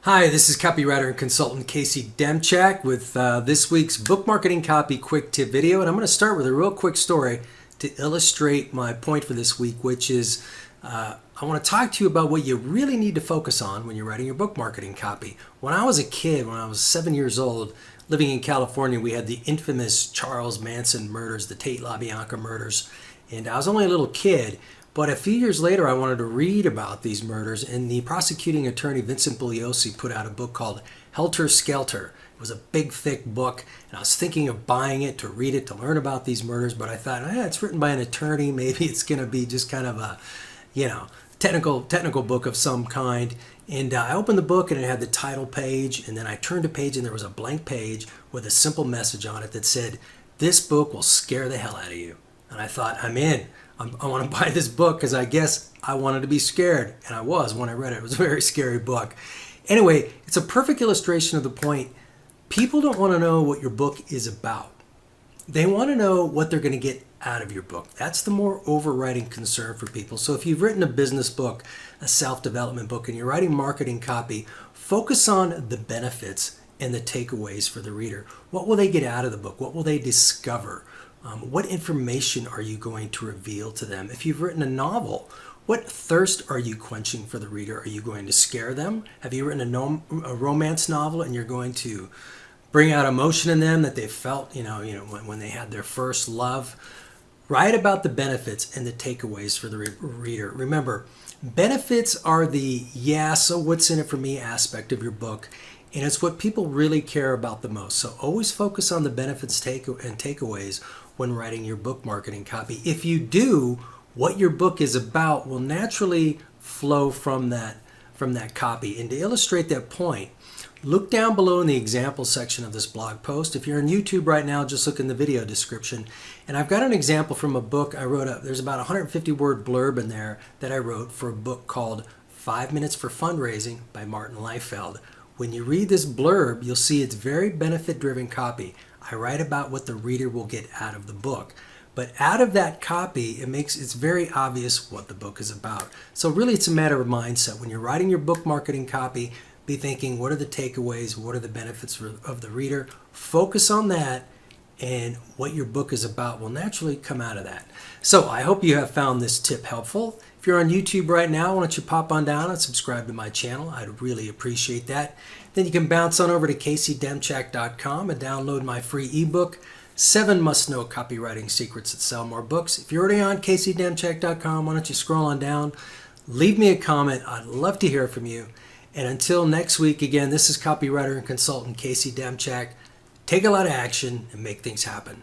Hi, this is copywriter and consultant Casey Demchak with this week's book marketing copy quick tip video. And I'm going to start with a real quick story to illustrate my point for this week, which is I want to talk to you about what you really need to focus on when you're writing your book marketing copy. When I was a kid, when I was 7 years old, living in California, we had the infamous Charles Manson murders, the Tate LaBianca murders. And I was only a little kid. But a few years later, I wanted to read about these murders, and the prosecuting attorney, Vincent Bugliosi, put out a book called Helter Skelter. It was a big, thick book, and I was thinking of buying it to read it, to learn about these murders, but I thought, it's written by an attorney. Maybe it's going to be just kind of a, technical book of some kind. And I opened the book, and it had the title page, and then I turned a page, and there was a blank page with a simple message on it that said, "This book will scare the hell out of you." And I thought, I'm in. I want to buy this book because I guess I wanted to be scared. And I was when I read it. It was a very scary book. Anyway, it's a perfect illustration of the point. People don't want to know what your book is about. They want to know what they're going to get out of your book. That's the more overriding concern for people. So if you've written a business book, a self-development book, and you're writing marketing copy, focus on the benefits and the takeaways for the reader. What will they get out of the book? What will they discover? What information are you going to reveal to them? If you've written a novel, what thirst are you quenching for the reader? Are you going to scare them? Have you written a romance novel and you're going to bring out emotion in them that they felt, when they had their first love? Write about the benefits and the takeaways for the reader. Remember, benefits are the so what's in it for me aspect of your book. And it's what people really care about the most. So always focus on the benefits and takeaways when writing your book marketing copy. If you do, what your book is about will naturally flow from that copy. And to illustrate that point, look down below in the example section of this blog post. If you're on YouTube right now, just look in the video description. And I've got an example from a book I wrote. There's about a 150-word blurb in there that I wrote for a book called 5 Minutes for Fundraising by Martin Liefeld. When you read this blurb, you'll see it's very benefit-driven copy. I write about what the reader will get out of the book. But out of that copy, it's very obvious what the book is about. So really, it's a matter of mindset. When you're writing your book marketing copy, be thinking, what are the takeaways? What are the benefits of the reader? Focus on that, and what your book is about will naturally come out of that. So I hope you have found this tip helpful. If you're on YouTube right now, why don't you pop on down and subscribe to my channel? I'd really appreciate that. Then you can bounce on over to caseydemchak.com and download my free ebook, 7 Must-Know Copywriting Secrets That Sell More Books. If you're already on caseydemchak.com, why don't you scroll on down, leave me a comment. I'd love to hear from you. And until next week, again, this is copywriter and consultant Casey Demchak. Take a lot of action and make things happen.